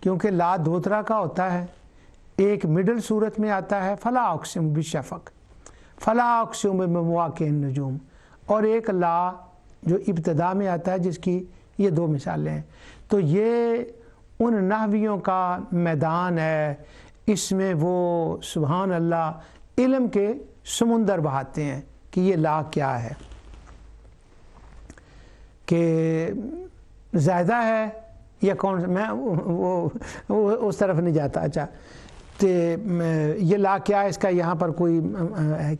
کیونکہ لا دو طرح کا ہوتا ہے، ایک مڈل صورت میں آتا ہے فلا اقسم بالشفق، فلا اقسم بمواقع النجوم، اور ایک لا جو ابتدا میں آتا ہے جس کی یہ دو مثالیں ہیں۔ تو یہ ان نحویوں کا میدان ہے، اس میں وہ سبحان اللہ علم کے سمندر بہاتے ہیں کہ یہ لا کیا ہے، کہ زائدہ ہے یا کون، میں وہ اس طرف نہیں جاتا۔ اچھا تو یہ لا کیا ہے، اس کا یہاں پر کوئی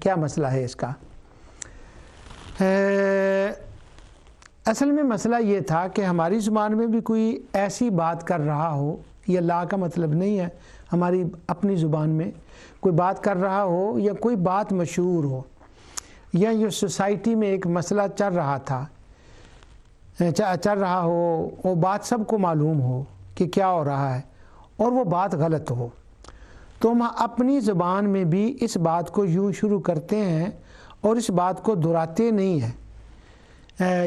کیا مسئلہ ہے اس کا؟ اصل میں مسئلہ یہ تھا کہ ہماری زبان میں بھی کوئی ایسی بات کر رہا ہو، یہ لا کا مطلب نہیں ہے، ہماری اپنی زبان میں کوئی بات کر رہا ہو یا کوئی بات مشہور ہو، یا یہ سوسائٹی میں ایک مسئلہ چل رہا ہو، وہ بات سب کو معلوم ہو کہ کیا ہو رہا ہے اور وہ بات غلط ہو، تو ہم اپنی زبان میں بھی اس بات کو یوں شروع کرتے ہیں اور اس بات کو دہراتے نہیں ہیں،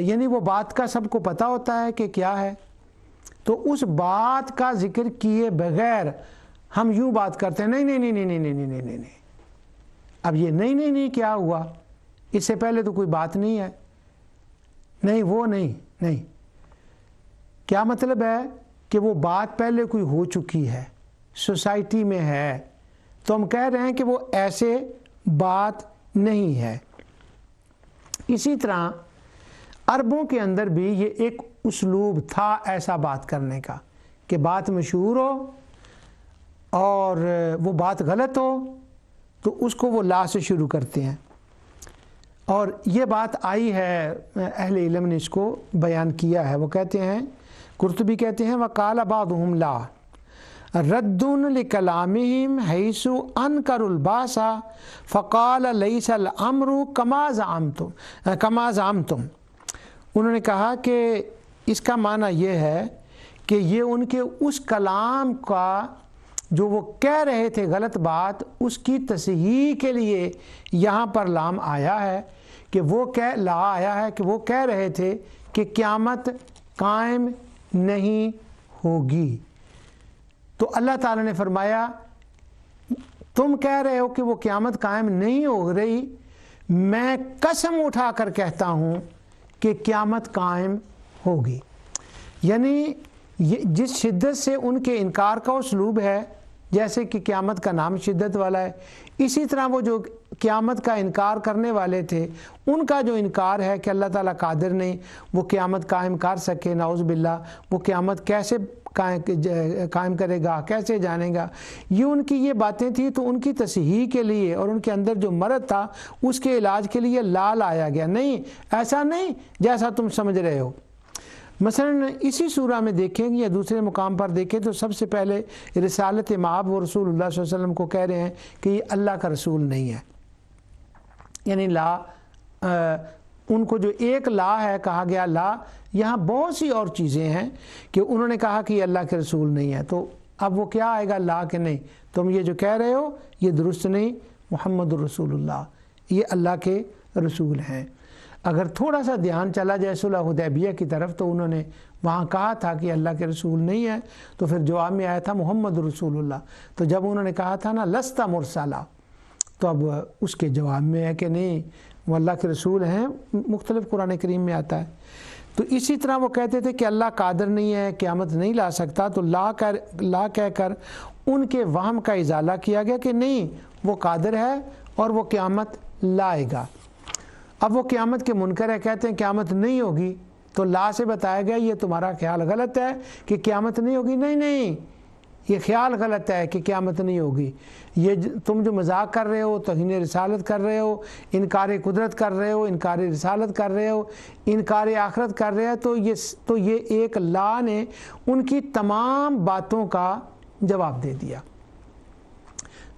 یعنی وہ بات کا سب کو پتہ ہوتا ہے کہ کیا ہے، تو اس بات کا ذکر کیے بغیر ہم یوں بات کرتے ہیں نہیں نہیں نہیں نہیں نہیں نہیں نہیں نہیں نہیں۔ اب یہ نہیں نہیں نہیں کیا ہوا؟ اس سے پہلے تو کوئی بات نہیں ہے، نہیں وہ نہیں نہیں، کیا مطلب ہے کہ وہ بات پہلے کوئی ہو چکی ہے، سوسائٹی میں ہے، تو ہم کہہ رہے ہیں کہ وہ ایسے بات نہیں ہے۔ اسی طرح عربوں کے اندر بھی یہ ایک اسلوب تھا ایسا بات کرنے کا کہ بات مشہور ہو اور وہ بات غلط ہو تو اس کو وہ لا سے شروع کرتے ہیں، اور یہ بات آئی ہے، اہل علم نے اس کو بیان کیا ہے، وہ کہتے ہیں، قرطبی کہتے ہیں وَقَالَ بَعْضُهُمْ لَا رَدٌّ لِكَلَامِهِمْ حَيْثُ أَنْكَرُوا الْبَاسَ فَقَالَ لَيْسَ الْأَمْرُ كَمَا زَعَمْتُمْ۔ انہوں نے کہا کہ اس کا معنی یہ ہے کہ یہ ان کے اس کلام کا جو وہ کہہ رہے تھے غلط بات، اس کی تصحیح کے لیے یہاں پر لام آیا ہے، کہ وہ لا آیا ہے کہ وہ کہہ رہے تھے کہ قیامت قائم نہیں ہوگی، تو اللہ تعالیٰ نے فرمایا تم کہہ رہے ہو کہ وہ قیامت قائم نہیں ہو رہی، میں قسم اٹھا کر کہتا ہوں کہ قیامت قائم ہوگی۔ یعنی جس شدت سے ان کے انکار کا اسلوب ہے، جیسے کہ قیامت کا نام شدت والا ہے، اسی طرح وہ جو قیامت کا انکار کرنے والے تھے ان کا جو انکار ہے کہ اللہ تعالیٰ قادر نہیں وہ قیامت قائم کر سکے، نعوذ باللہ، وہ قیامت کیسے قائم کرے گا، کیسے جانے گا، یہ ان کی یہ باتیں تھیں، تو ان کی تصحیح کے لیے اور ان کے اندر جو مرض تھا اس کے علاج کے لیے لا لایا گیا، نہیں ایسا نہیں جیسا تم سمجھ رہے ہو۔ مثلا اسی سورہ میں دیکھیں یا دوسرے مقام پر دیکھیں تو سب سے پہلے رسالت مآب و رسول اللہ صلی اللہ علیہ وسلم کو کہہ رہے ہیں کہ یہ اللہ کا رسول نہیں ہے، یعنی لا ان کو جو ایک لا ہے کہا گیا لا، یہاں بہت سی اور چیزیں ہیں کہ انہوں نے کہا کہ یہ اللہ کے رسول نہیں ہے، تو اب وہ کیا آئے گا لا کہ نہیں تم یہ جو کہہ رہے ہو یہ درست نہیں، محمد رسول اللہ یہ اللہ کے رسول ہیں۔ اگر تھوڑا سا دھیان چلا جائے صلح حدیبیہ کی طرف تو انہوں نے وہاں کہا تھا کہ اللہ کے رسول نہیں ہے، تو پھر جواب میں آیا تھا محمد رسول اللہ، تو جب انہوں نے کہا تھا نا لست مرسلا، تو اب اس کے جواب میں ہے کہ نہیں وہ اللہ کے رسول ہیں، مختلف قرآن کریم میں آتا ہے۔ تو اسی طرح وہ کہتے تھے کہ اللہ قادر نہیں ہے، قیامت نہیں لا سکتا، تو لا کہہ کر ان کے وہم کا ازالہ کیا گیا کہ نہیں وہ قادر ہے اور وہ قیامت لائے گا۔ اب وہ قیامت کے منکر ہے، کہتے ہیں قیامت نہیں ہوگی، تو لا سے بتایا گیا یہ تمہارا خیال غلط ہے کہ قیامت نہیں ہوگی، نہیں نہیں یہ خیال غلط ہے کہ قیامت نہیں ہوگی، یہ تم جو مذاق کر رہے ہو، توہین رسالت کر رہے ہو، انکار قدرت کر رہے ہو، انکار رسالت کر رہے ہو، انکار آخرت کر رہے ہو، تو یہ ایک لا نے ان کی تمام باتوں کا جواب دے دیا۔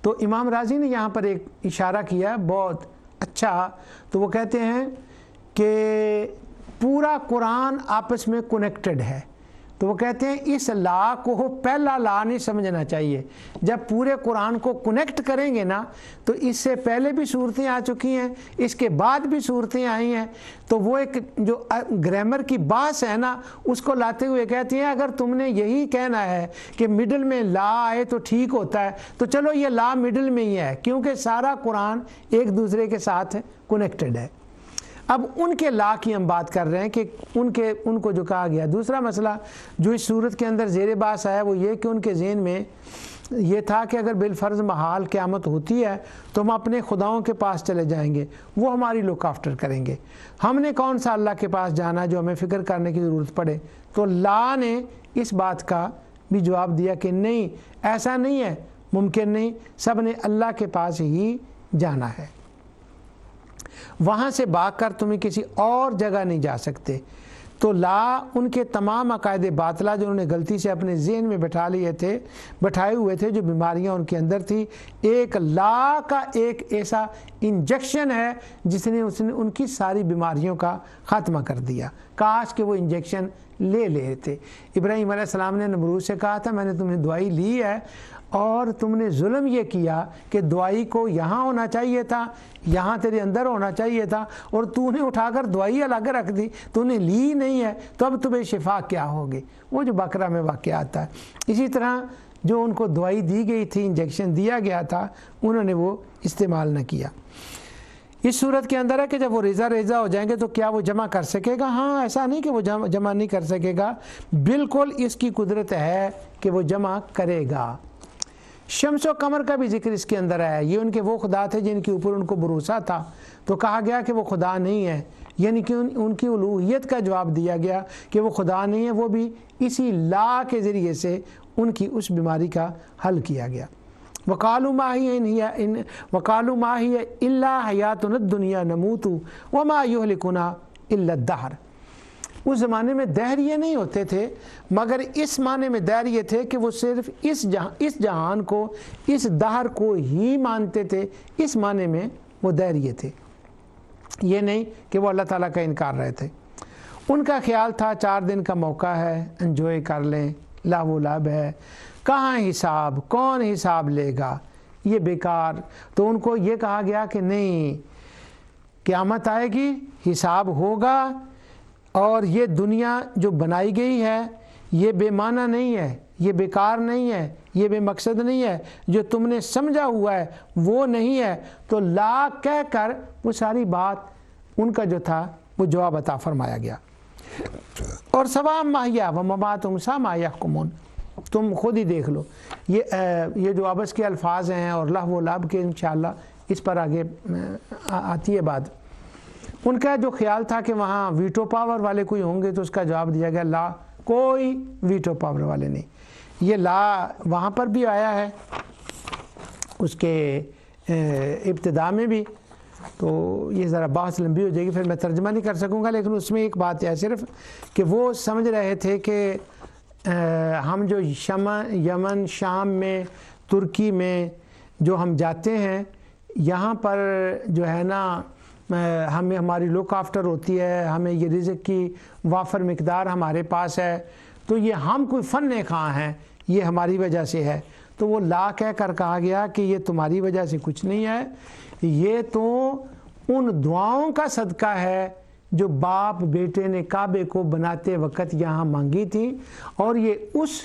تو امام راضی نے یہاں پر ایک اشارہ کیا بہت اچھا، تو وہ کہتے ہیں کہ پورا قرآن آپس میں کنیکٹڈ ہے، تو وہ کہتے ہیں اس لا کو پہلا لا نہیں سمجھنا چاہیے. جب پورے قرآن کو کنیکٹ کریں گے نا تو اس سے پہلے بھی صورتیں آ چکی ہیں, اس کے بعد بھی صورتیں آئی ہیں, تو وہ ایک جو گرامر کی بحث ہے نا اس کو لاتے ہوئے کہتے ہیں اگر تم نے یہی کہنا ہے کہ مڈل میں لا آئے تو ٹھیک ہوتا ہے تو چلو یہ لا مڈل میں ہی ہے, کیونکہ سارا قرآن ایک دوسرے کے ساتھ کنیکٹڈ ہے. اب ان کے لا کی ہم بات کر رہے ہیں کہ ان کو جو کہا گیا. دوسرا مسئلہ جو اس صورت کے اندر زیر بحث آیا وہ یہ کہ ان کے ذہن میں یہ تھا کہ اگر بالفرض محال قیامت ہوتی ہے تو ہم اپنے خداؤں کے پاس چلے جائیں گے, وہ ہماری لک آفٹر کریں گے, ہم نے کون سا اللہ کے پاس جانا جو ہمیں فکر کرنے کی ضرورت پڑے. تو لا نے اس بات کا بھی جواب دیا کہ نہیں, ایسا نہیں ہے, ممکن نہیں, سب نے اللہ کے پاس ہی جانا ہے, وہاں سے بھاگ کر تمہیں کسی اور جگہ نہیں جا سکتے. تو لا ان کے تمام عقائد باطلہ جو انہوں نے غلطی سے اپنے ذہن میں بٹھائے ہوئے تھے, جو بیماریاں ان کے اندر تھی, ایک لا کا ایک ایسا انجیکشن ہے جس نے ان کی ساری بیماریوں کا خاتمہ کر دیا. کاش کہ وہ انجیکشن لے لیتے. ابراہیم علیہ السلام نے نمرود سے کہا تھا میں نے تمہیں دعائی لی ہے اور تم نے ظلم یہ کیا کہ دعائی کو یہاں ہونا چاہیے تھا, یہاں تیرے اندر ہونا چاہیے تھا, اور تو نے اٹھا کر دعائی الگ رکھ دی, تو نے لی نہیں ہے, تو اب تمہیں شفا کیا ہوگی. وہ جو بقرہ میں واقعہ آتا ہے. اسی طرح جو ان کو دعائی دی گئی تھی, انجیکشن دیا گیا تھا, انہوں نے وہ استعمال نہ کیا. اس صورت کے اندر ہے کہ جب وہ ریزہ ہو جائیں گے تو کیا وہ جمع کر سکے گا؟ ہاں, ایسا نہیں کہ وہ جمع نہیں کر سکے گا, بالکل اس کی قدرت ہے کہ وہ جمع کرے گا. شمس و قمر کا بھی ذکر اس کے اندر ہے. یہ ان کے وہ خدا تھے جن کے اوپر ان کو بھروسہ تھا, تو کہا گیا کہ وہ خدا نہیں ہے, یعنی کہ ان کی الوہیت کا جواب دیا گیا کہ وہ خدا نہیں ہے. وہ بھی اسی لا کے ذریعے سے ان کی اس بیماری کا حل کیا گیا. وَقَالُوا مَا هِيَ إِلَّا حَيَاتُنَا الدُّنْيَا نَمُوتُ وَمَا يُهْلِكُنَا إِلَّا الدَّهْرُ. اس زمانے میں دہر یہ نہیں ہوتے تھے, مگر اس معنی میں دہر یہ تھے کہ وہ صرف اس جہان کو, اس دہر کو ہی مانتے تھے. اس معنی میں وہ دہر یہ تھے, یہ نہیں کہ وہ اللہ تعالیٰ کا انکار رہے تھے. ان کا خیال تھا 4 دن کا موقع ہے, انجوائے کر لیں, لاو و لعب ہے, کہاں حساب, کون حساب لے گا, یہ بیکار. تو ان کو یہ کہا گیا کہ نہیں, قیامت آئے گی, حساب ہوگا, اور یہ دنیا جو بنائی گئی ہے یہ بے معنی نہیں ہے, یہ بیکار نہیں ہے, یہ بے مقصد نہیں ہے, جو تم نے سمجھا ہوا ہے وہ نہیں ہے. تو لا کہہ کر وہ ساری بات ان کا جو تھا وہ جواب عطا فرمایا گیا. اور سواء ماہیا و مماتہم ساء ما یحکمون, تم خود ہی دیکھ لو. یہ جو ابس کے الفاظ ہیں اور لہو و لعب کے انشاءاللہ اس پر آگے آتی ہے بات. ان کا جو خیال تھا کہ وہاں ویٹو پاور والے کوئی ہوں گے, تو اس کا جواب دیا گیا لا, کوئی ویٹو پاور والے نہیں. یہ لا وہاں پر بھی آیا ہے اس کے ابتدا میں بھی, تو یہ ذرا بحث لمبی ہو جائے گی, پھر میں ترجمہ نہیں کر سکوں گا. لیکن اس میں ایک بات ہے صرف کہ وہ سمجھ رہے تھے کہ ہم جو یمن, شام میں, ترکی میں جو ہم جاتے ہیں, یہاں پر جو ہے نا ہمیں ہماری لک آفٹر ہوتی ہے, ہمیں یہ رزق کی وافر مقدار ہمارے پاس ہے, تو یہ ہم کوئی فن خواہ ہیں, یہ ہماری وجہ سے ہے. تو وہ لا کہہ کر کہا گیا کہ یہ تمہاری وجہ سے کچھ نہیں ہے, یہ تو ان دعاؤں کا صدقہ ہے جو باپ بیٹے نے کعبے کو بناتے وقت یہاں مانگی تھی, اور یہ اس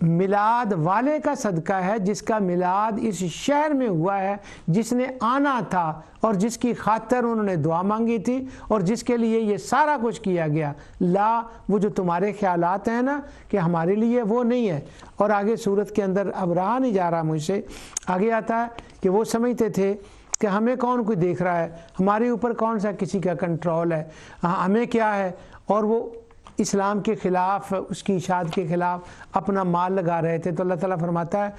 میلاد والے کا صدقہ ہے جس کا میلاد اس شہر میں ہوا ہے, جس نے آنا تھا اور جس کی خاطر انہوں نے دعا مانگی تھی اور جس کے لیے یہ سارا کچھ کیا گیا. لا, وہ جو تمہارے خیالات ہیں نا کہ ہمارے لیے, وہ نہیں ہے. اور آگے صورت کے اندر اب رہا نہیں جا رہا مجھ سے, آگے آتا ہے کہ وہ سمجھتے تھے کہ ہمیں کون کوئی دیکھ رہا ہے, ہمارے اوپر کون سا کسی کا کنٹرول ہے, ہمیں کیا ہے. اور وہ اسلام کے خلاف, اس کی اشاعت کے خلاف اپنا مال لگا رہے تھے. تو اللہ تعالیٰ فرماتا ہے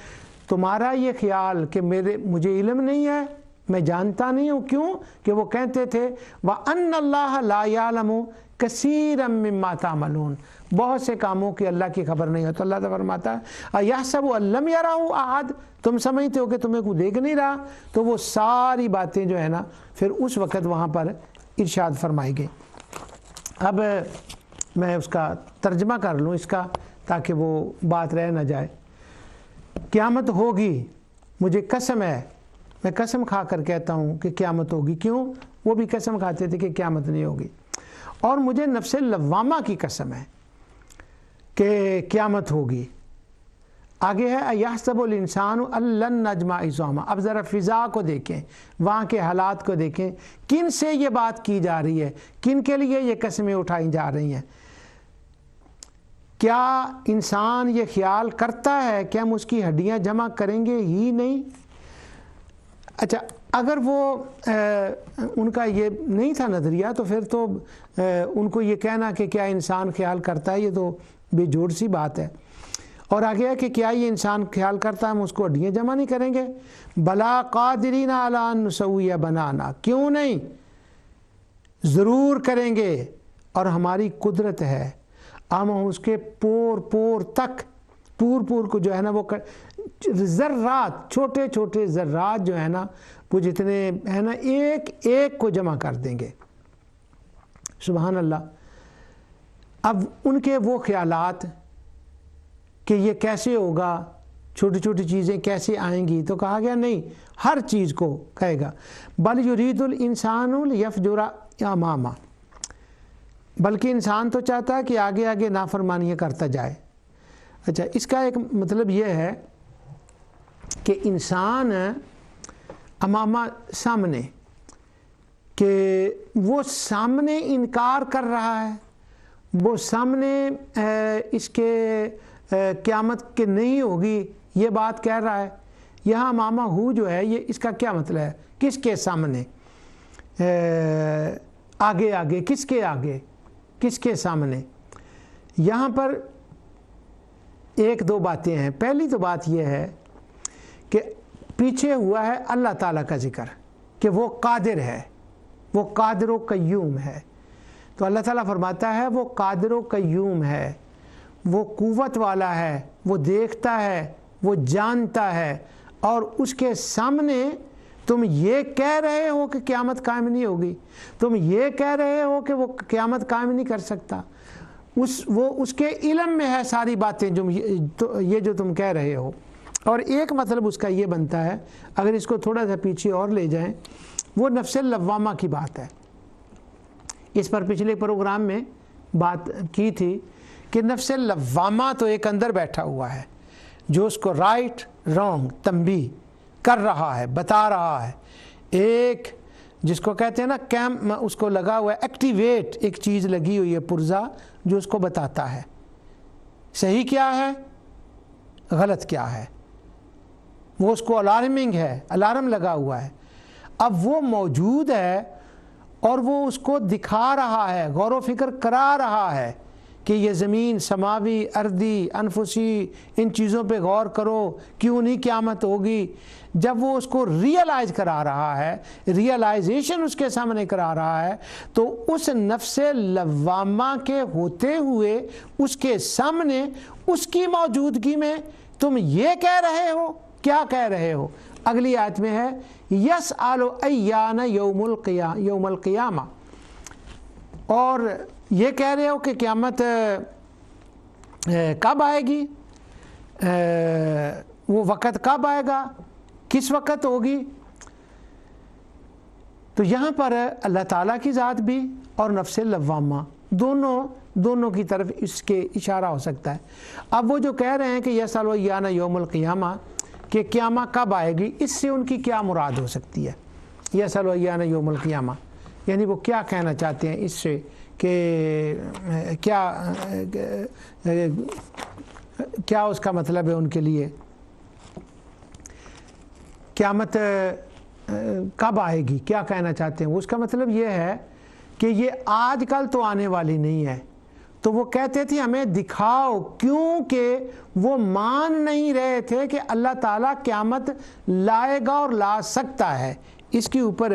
تمہارا یہ خیال کہ مجھے علم نہیں ہے, میں جانتا نہیں ہوں. کیوں کہ وہ کہتے تھے وَأَنَّ اللَّهَ لَا يَعْلَمُ كَثِيرًا مِّمَّا تَعْمَلُونَ, بہت سے کاموں کی اللہ کی خبر نہیں ہے. تو اللہ تعالیٰ فرماتا ہے أَيَحْسَبُ أَن لَّمْ يَرَهُ أَحَدٌ, تم سمجھتے ہو کہ تمہیں کوئی دیکھ نہیں رہا. تو وہ ساری باتیں جو ہے نا پھر اس وقت وہاں پر ارشاد فرمائی گئی. اب میں اس کا ترجمہ کر لوں اس کا تاکہ وہ بات رہ نہ جائے۔ قیامت ہوگی، مجھے قسم ہے، میں قسم کھا کر کہتا ہوں کہ قیامت ہوگی۔ کیوں؟ وہ بھی قسم کھاتے تھے کہ قیامت نہیں ہوگی، اور مجھے نفس لوامہ کی قسم ہے کہ قیامت ہوگی۔ آگے ہے اَيَحْسَبُ الْإِنسَانُ أَن لَّن نَّجْمَعَ عِظَامَهُ۔ اب ذرا فضا کو دیکھیں، وہاں کے حالات کو دیکھیں، کن سے یہ بات کی جا رہی ہے، کن کے لیے یہ قسمیں اٹھائی جا رہی ہیں۔ کیا انسان یہ خیال کرتا ہے کہ ہم اس کی ہڈیاں جمع کریں گے ہی نہیں؟ اچھا، اگر وہ ان کا یہ نہیں تھا نظریہ تو پھر تو ان کو یہ کہنا کہ کیا انسان خیال کرتا ہے، یہ تو بے جوڑ سی بات ہے۔ اور آگے ہے کہ کیا یہ انسان خیال کرتا ہے ہم اس کو ہڈیاں جمع نہیں کریں گے؟ بلا قادرین علی ان نسوی بنانا، کیوں نہیں، ضرور کریں گے، اور ہماری قدرت ہے ہم اس کے پور تک، پور کو جو ہے نا وہ ذرات، چھوٹے چھوٹے ذرات جو ہے نا وہ جتنے ہے نا ایک ایک کو جمع کر دیں گے۔ سبحان اللہ۔ اب ان کے وہ خیالات کہ یہ کیسے ہوگا، چھوٹی چھوٹی چیزیں کیسے آئیں گی، تو کہا گیا نہیں، ہر چیز کو کہے گا۔ بل یرید الانسان لیفجر امامہ، بلکہ انسان تو چاہتا ہے کہ آگے آگے نافرمانیاں کرتا جائے۔ اچھا، اس کا ایک مطلب یہ ہے کہ انسان امامہ سامنے، کہ وہ سامنے انکار کر رہا ہے، وہ سامنے اس کے قیامت کے نہیں ہوگی یہ بات کہہ رہا ہے۔ یہاں امامہ ہو جو ہے یہ اس کا کیا مطلب ہے، کس کے سامنے، آگے آگے، کس کے آگے، کس کے سامنے؟ یہاں پر ایک دو باتیں ہیں۔ پہلی تو بات یہ ہے کہ پیچھے ہوا ہے اللہ تعالیٰ کا ذکر کہ وہ قادر ہے، وہ قادر و قیوم ہے۔ تو اللہ تعالیٰ فرماتا ہے وہ قادر و قیوم ہے، وہ قوت والا ہے، وہ دیکھتا ہے، وہ جانتا ہے، اور اس کے سامنے تم یہ کہہ رہے ہو کہ قیامت قائم نہیں ہوگی، تم یہ کہہ رہے ہو کہ وہ قیامت قائم نہیں کر سکتا، وہ اس کے علم میں ہے ساری باتیں یہ جو تم کہہ رہے ہو۔ اور ایک مطلب اس کا یہ بنتا ہے، اگر اس کو تھوڑا سا پیچھے اور لے جائیں، وہ نفس لوامہ کی بات ہے۔ اس پر پچھلے پروگرام میں بات کی تھی کہ نفس لوامہ تو ایک اندر بیٹھا ہوا ہے جو اس کو رائٹ رانگ تنبیہ کر رہا ہے، بتا رہا ہے۔ ایک جس کو کہتے ہیں نا اس کو لگا ہوا ہے ایکٹیویٹ، ایک چیز لگی ہوئی ہے پرزا جو اس کو بتاتا ہے صحیح کیا ہے، غلط کیا ہے، وہ اس کو الارمنگ ہے، الارم لگا ہوا ہے۔ اب وہ موجود ہے اور وہ اس کو دکھا رہا ہے، غور و فکر کرا رہا ہے کہ یہ زمین، سماوی، ارضی، انفسی، ان چیزوں پہ غور کرو، کیوں نہیں قیامت ہوگی۔ جب وہ اس کو ریئلائز کرا رہا ہے، ریئلائزیشن اس کے سامنے کرا رہا ہے، تو اس نفس لوامہ کے ہوتے ہوئے اس کے سامنے، اس کی موجودگی میں تم یہ کہہ رہے ہو، کیا کہہ رہے ہو؟ اگلی آیت میں ہے یسأل ایان یوم القیامہ، اور یہ کہہ رہے ہو کہ قیامت کب آئے گی، وہ وقت کب آئے گا، کس وقت ہوگی۔ تو یہاں پر اللہ تعالیٰ کی ذات بھی اور نفس لوامہ دونوں کی طرف اس کے اشارہ ہو سکتا ہے۔ اب وہ جو کہہ رہے ہیں کہ یسأل ایان یوم القیامہ، کہ قیامت کب آئے گی، اس سے ان کی کیا مراد ہو سکتی ہے؟ یسأل ایان یوم القیامہ یعنی وہ کیا کہنا چاہتے ہیں اس سے، کہ کیا اس کا مطلب ہے ان کے لیے قیامت کب آئے گی، کیا کہنا چاہتے ہیں؟ اس کا مطلب یہ ہے کہ یہ آج کل تو آنے والی نہیں ہے۔ تو وہ کہتے تھے ہمیں دکھاؤ، کیونکہ وہ مان نہیں رہے تھے کہ اللہ تعالیٰ قیامت لائے گا اور لا سکتا ہے۔ اس کے اوپر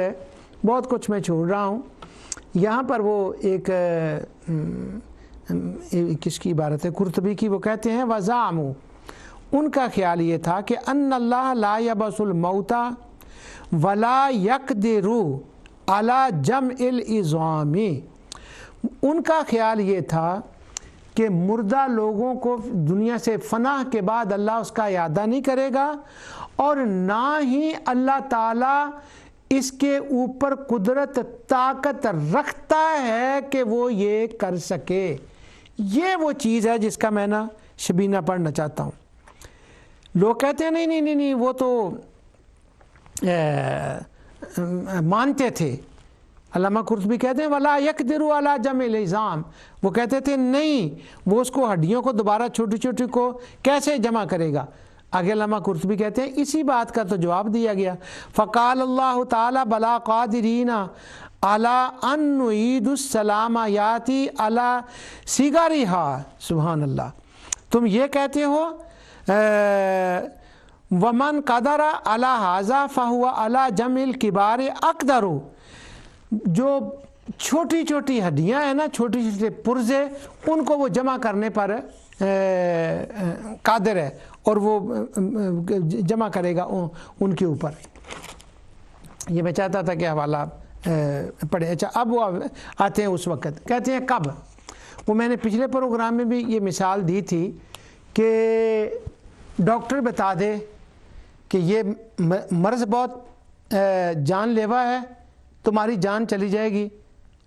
بہت کچھ میں چھوڑ رہا ہوں۔ یہاں پر وہ ایک کس کی عبارت ہے، قرطبی کی، وہ کہتے ہیں وَزَعَمُوا، ان کا خیال یہ تھا کہ ان اللہ لا یبعث الموتى ولا یقدر علی جمع العظام، ان کا خیال یہ تھا کہ مردہ لوگوں کو دنیا سے فنا کے بعد اللہ اس کا اعادہ نہیں کرے گا، اور نہ ہی اللہ تعالیٰ اس کے اوپر قدرت طاقت رکھتا ہے کہ وہ یہ کر سکے۔ یہ وہ چیز ہے جس کا میں نا شبینہ پڑھنا چاہتا ہوں۔ لوگ کہتے ہیں نہیں وہ تو مانتے تھے۔ علامہ قرطبی کہتے ہیں وَلَا يَقْدِرُ عَلَى جَمْعِ الْعِظَامِ، وہ کہتے تھے نہیں وہ اس کو ہڈیوں کو دوبارہ چھوٹی چھوٹی کو کیسے جمع کرے گا۔ آگے علامہ قرطبی کہتے ہیں اسی بات کا تو جواب دیا گیا، فَقَالَ اللَّهُ تَعَالَى بَلَا قَادِرِينَ عَلَىٰ أَن نُعِيدُ السَّلَامَ يَأْتِي عَلَىٰ صِغَرِهَا۔ سبحان اللہ، تم یہ کہتے ہو وَمَنْ قَدَرَ عَلَىٰ هَذَا فَهُوَ عَلَىٰ جَمْعِ الْكِبَارِ أَقْدَرُ، جو چھوٹی چھوٹی ہڈیاں ہیں نا، چھوٹی چھوٹے پرزے، ان کو وہ جمع کرنے پر قادر ہے، اور وہ جمع کرے گا ان کے اوپر۔ یہ میں چاہتا تھا کہ حوالہ پڑھیں۔ اچھا، اب وہ آتے ہیں اس وقت، کہتے ہیں کب؟ وہ میں نے پچھلے پروگرام میں بھی یہ مثال دی تھی کہ ڈاکٹر بتا دے کہ یہ مرض بہت جان لیوا ہے، تمہاری جان چلی جائے گی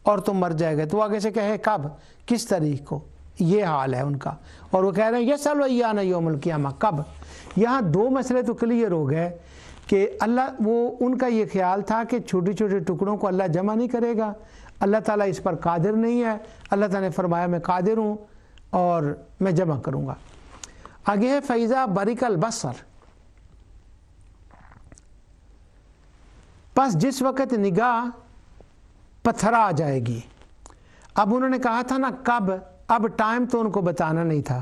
اور تم مر جائے گا، تو آگے سے کہے کب، کس تاریخ کو، یہ حال ہے ان کا۔ اور وہ کہہ رہے ہیں یسأل ایانا یوم القیامہ، کب؟ یہاں دو مسئلے تو کلیئر ہو گئے کہ اللہ، وہ ان کا یہ خیال تھا کہ چھوٹی چھوٹے ٹکڑوں کو اللہ جمع نہیں کرے گا، اللہ تعالیٰ اس پر قادر نہیں ہے۔ اللہ تعالیٰ نے فرمایا میں قادر ہوں اور میں جمع کروں گا۔ آگے ہے فَإِذَا بَرِقَ الْبَصَرُ، پس جس وقت نگاہ پتھرا جائے گی۔ اب انہوں نے کہا تھا نا کب، اب ٹائم تو ان کو بتانا نہیں تھا،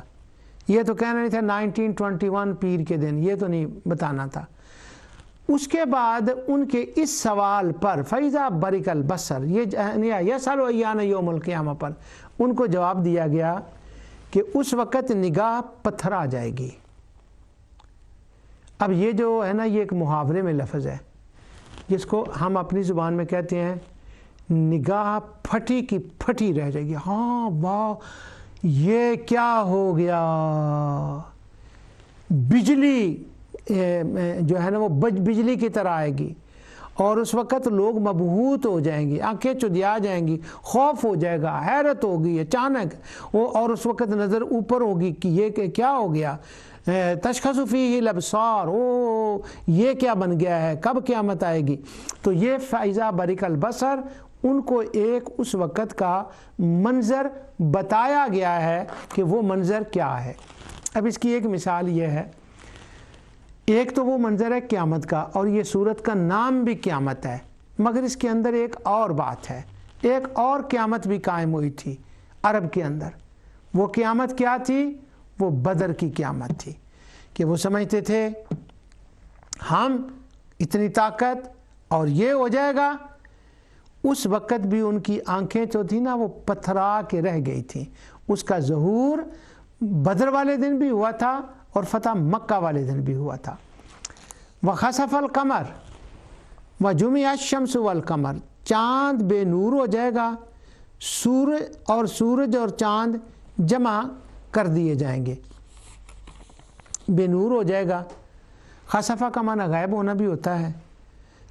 یہ تو کہنا نہیں تھا 1921 پیر کے دن، یہ تو نہیں بتانا تھا۔ اس کے بعد ان کے اس سوال پر فَإِذَا بَرِقَ الْبَصَرُ، یہ یسأل ایانا یوم القیامہ پر ان کو جواب دیا گیا کہ اس وقت نگاہ پتھرا جائے گی۔ اب یہ جو ہے نا، یہ ایک محاورے میں لفظ ہے جس کو ہم اپنی زبان میں کہتے ہیں نگاہ پھٹی کی پھٹی رہ جائے گی۔ ہاں واہ، یہ کیا ہو گیا، بجلی جو ہے نا وہ بجلی کی طرح آئے گی، اور اس وقت لوگ مبہوت ہو جائیں گے، آنکھیں چدیا جائیں گی، خوف ہو جائے گا، حیرت ہوگی اچانک، اور اس وقت نظر اوپر ہوگی کہ یہ کیا ہو گیا، تشخص فیہ الابصار، او یہ کیا بن گیا ہے، کب قیامت آئے گی۔ تو یہ فَإِذَا بَرِقَ الْبَصَرُ ان کو ایک اس وقت کا منظر بتایا گیا ہے کہ وہ منظر کیا ہے۔ اب اس کی ایک مثال یہ ہے، ایک تو وہ منظر ہے قیامت کا، اور یہ سورت کا نام بھی قیامت ہے، مگر اس کے اندر ایک اور بات ہے، ایک اور قیامت بھی قائم ہوئی تھی عرب کے اندر۔ وہ قیامت کیا تھی؟ وہ بدر کی قیامت تھی، کہ وہ سمجھتے تھے ہم اتنی طاقت اور یہ ہو جائے گا۔ اس وقت بھی ان کی آنکھیں جو تھی نا وہ پتھرا کے رہ گئی تھیں۔ اس کا ظہور بدر والے دن بھی ہوا تھا اور فتح مکہ والے دن بھی ہوا تھا۔ وَخَسَفَ الْقَمَرُ وَجُمِعَ الشَّمْسُ وَالْقَمَرُ، چاند بے نور ہو جائے گا، سورج اور چاند جمع کر دیے جائیں گے، بے نور ہو جائے گا۔ خسفہ کا معنی غائب ہونا بھی ہوتا ہے،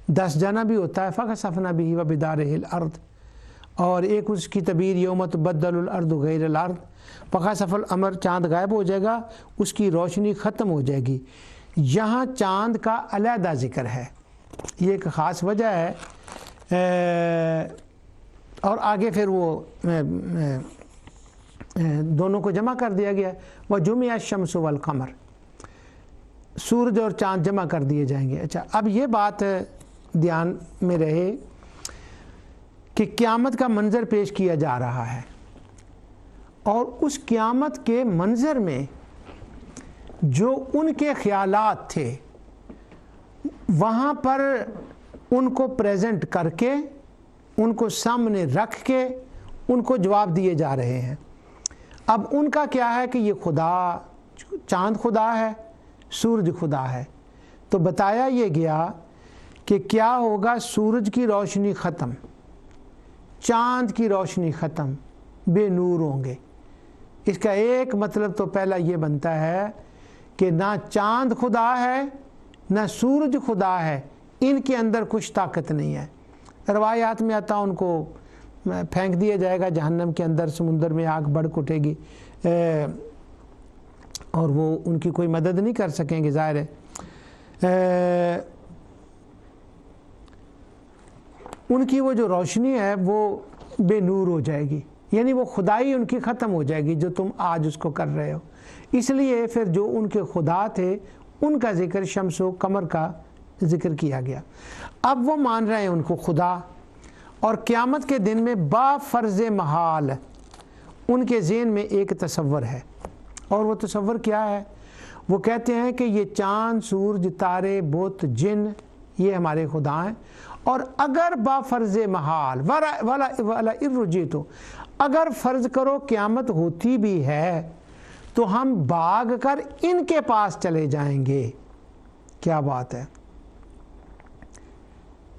دس جانا بھی ہوتا ہے، فَخَسَفْنَا بِهِ وَبِدَارِهِ الْأَرْضِ، اور ایک اس کی تعبیر یوم تبدل الارض غیر الارض، فَخَسَفَ الْقَمَرُ، چاند غائب ہو جائے گا، اس کی روشنی ختم ہو جائے گی۔ یہاں چاند کا علیحدہ ذکر ہے، یہ ایک خاص وجہ ہے، اور آگے پھر وہ دونوں کو جمع کر دیا گیا۔ وَجُمِعَ الشَّمْسُ وَالْقَمَرُ، سورج اور چاند جمع کر دیے جائیں گے۔ اچھا، اب یہ بات دھیان میں رہے کہ قیامت کا منظر پیش کیا جا رہا ہے، اور اس قیامت کے منظر میں جو ان کے خیالات تھے وہاں پر ان کو پریزنٹ کر کے، ان کو سامنے رکھ کے ان کو جواب دیے جا رہے ہیں۔ اب ان کا کیا ہے کہ یہ خدا، چاند خدا ہے، سورج خدا ہے۔ تو بتایا یہ گیا کہ کیا ہوگا، سورج کی روشنی ختم، چاند کی روشنی ختم، بے نور ہوں گے۔ اس کا ایک مطلب تو پہلا یہ بنتا ہے کہ نہ چاند خدا ہے نہ سورج خدا ہے، ان کے اندر کچھ طاقت نہیں ہے۔ روایات میں آتا ان کو پھینک دیا جائے گا جہنم کے اندر، سمندر میں آگ بڑھ اٹھے گی اور وہ ان کی کوئی مدد نہیں کر سکیں گے، ظاہر ہے ان کی وہ جو روشنی ہے وہ بے نور ہو جائے گی، یعنی وہ خدائی ان کی ختم ہو جائے گی جو تم آج اس کو کر رہے ہو۔ اس لیے پھر جو ان کے خدا تھے ان کا ذکر شمس و قمر کا ذکر کیا گیا۔ اب وہ مان رہے ہیں ان کو خدا، اور قیامت کے دن میں با فرض محال ان کے ذہن میں ایک تصور ہے، اور وہ تصور کیا ہے؟ وہ کہتے ہیں کہ یہ چاند، سورج، تارے، بت، جن یہ ہمارے خدا ہیں، اور اگر با فرض محال ولا ارجیتو، اگر فرض کرو قیامت ہوتی بھی ہے تو ہم بھاگ کر ان کے پاس چلے جائیں گے۔ کیا بات ہے،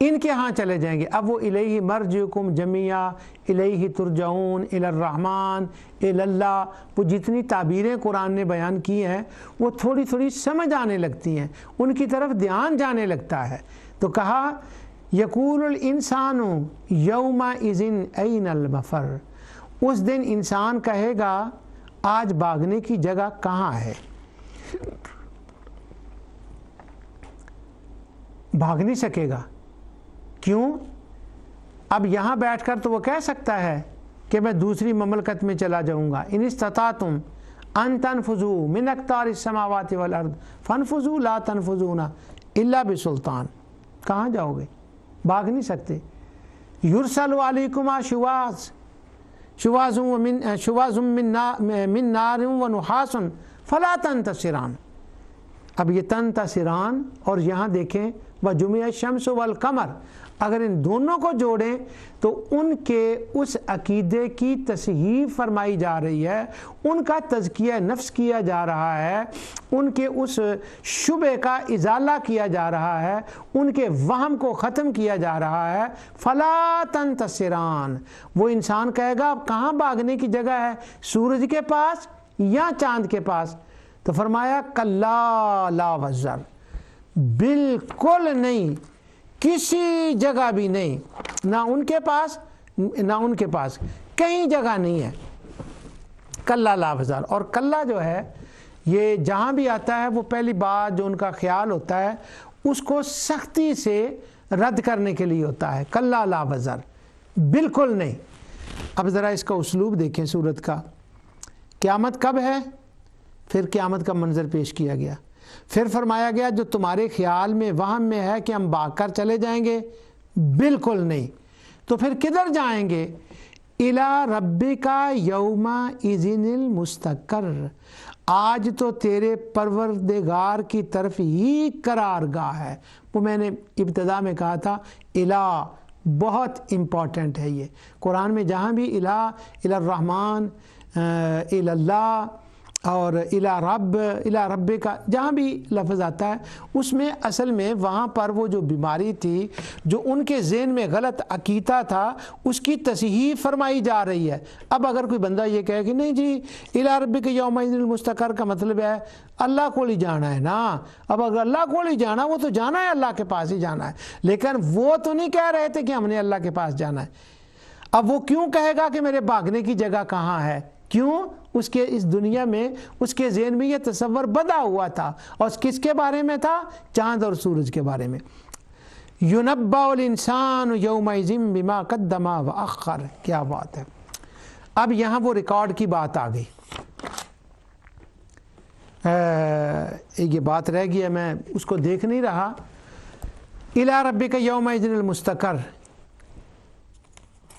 ان کے ہاں چلے جائیں گے۔ اب وہ الیہ مرجعکم جمیعا الیہ ترجعون الی الرحمن الی اللہ، وہ جتنی تعبیریں قرآن نے بیان کی ہیں وہ تھوڑی تھوڑی سمجھ آنے لگتی ہیں، ان کی طرف دھیان جانے لگتا ہے۔ تو کہا یقول الانسان یومئذ این المفر، اس دن انسان کہے گا آج بھاگنے کی جگہ کہاں ہے۔ بھاگ نہیں سکے گا، کیوں؟ اب یہاں بیٹھ کر تو وہ کہہ سکتا ہے کہ میں دوسری مملکت میں چلا جاؤں گا، ان استطعتم ان تنفذوا من اقطار السماوات والارض فانفذوا لا تنفذون الا بسلطان، کہاں جاؤ گے؟ بھاگ نہیں سکتے۔ یرسل علیکما شواظ من نار ونحاس فلا تنتصران، اب یہ تنتصران اور یہاں دیکھیں وجمع الشمس والقمر، اگر ان دونوں کو جوڑیں تو ان کے اس عقیدے کی تصحیح فرمائی جا رہی ہے، ان کا تزکیہ نفس کیا جا رہا ہے، ان کے اس شبہ کا ازالہ کیا جا رہا ہے، ان کے وہم کو ختم کیا جا رہا ہے۔ فلا تنتصران، وہ انسان کہے گا اب کہاں بھاگنے کی جگہ ہے، سورج کے پاس یا چاند کے پاس؟ تو فرمایا کلا لا وزر، بالکل نہیں، کسی جگہ بھی نہیں، نہ ان کے پاس نہ ان کے پاس، کہیں جگہ نہیں ہے۔ کلا لا وزر، اور کلا جو ہے یہ جہاں بھی آتا ہے وہ پہلی بات جو ان کا خیال ہوتا ہے اس کو سختی سے رد کرنے کے لیے ہوتا ہے، کلا لا وزر، بالکل نہیں۔ اب ذرا اس کا اسلوب دیکھیں سورت کا، قیامت کب ہے، پھر قیامت کا منظر پیش کیا گیا، پھر فرمایا گیا جو تمہارے خیال میں وہم میں ہے کہ ہم بھاگ کر چلے جائیں گے، بالکل نہیں۔ تو پھر کدھر جائیں گے؟ اِلیٰ رَبِّکَ یَوْمَئِذٍ الْمُسْتَقَرُّ، آج تو تیرے پروردگار کی طرف ہی قرار گاہ ہے۔ وہ میں نے ابتدا میں کہا تھا اِلیٰ بہت امپورٹنٹ ہے، یہ قرآن میں جہاں بھی اِلیٰ، اِلی الرحمن، اِلی اللہ اور اِلی رب کا جہاں بھی لفظ آتا ہے اس میں اصل میں وہاں پر وہ جو بیماری تھی، جو ان کے ذہن میں غلط عقیدہ تھا، اس کی تصحیح فرمائی جا رہی ہے۔ اب اگر کوئی بندہ یہ کہے کہ نہیں جی اِلی ربک یومئذ المستقر کا مطلب ہے اللہ کو ہی جانا ہے نا، اب اگر اللہ کو ہی جانا وہ تو جانا ہے، اللہ کے پاس ہی جانا ہے، لیکن وہ تو نہیں کہہ رہے تھے کہ ہم نے اللہ کے پاس جانا ہے۔ اب وہ کیوں کہے گا کہ میرے بھاگنے کی جگہ کہاں ہے؟ کیوں؟ اس کے اس دنیا میں اس کے ذہن میں یہ تصور بدا ہوا تھا، اور کس کے بارے میں تھا؟ چاند اور سورج کے بارے میں۔ یُنَبَّأُ الْإِنسَانُ يَوْمَئِذٍ بِمَا قَدَّمَ وَأَخَّرَ، کیا بات ہے۔ اب یہاں وہ ریکارڈ کی بات آ گئی، یہ بات رہ گئی ہے، میں اس کو دیکھ نہیں رہا۔ اِلیٰ رَبِّکَ یَوْمَئِذٍ الْمُسْتَقَرُّ،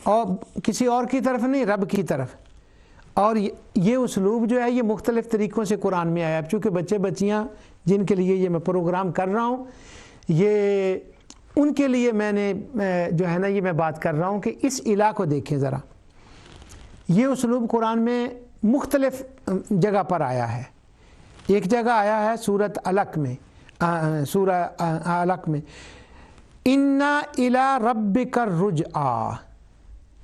اور کسی اور کی طرف نہیں، رب کی طرف۔ اور یہ اسلوب جو ہے یہ مختلف طریقوں سے قرآن میں آیا ہے، چونکہ بچے بچیاں جن کے لیے یہ میں پروگرام کر رہا ہوں، یہ ان کے لیے میں نے جو ہے نا یہ میں بات کر رہا ہوں کہ اس الہ کو دیکھیں ذرا۔ یہ اسلوب قرآن میں مختلف جگہ پر آیا ہے۔ ایک جگہ آیا ہے سورۃ علق میں، سورہ علق میں، اِنَّ إِلَىٰ رَبِّكَ الرُّجْعَىٰ،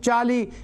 40,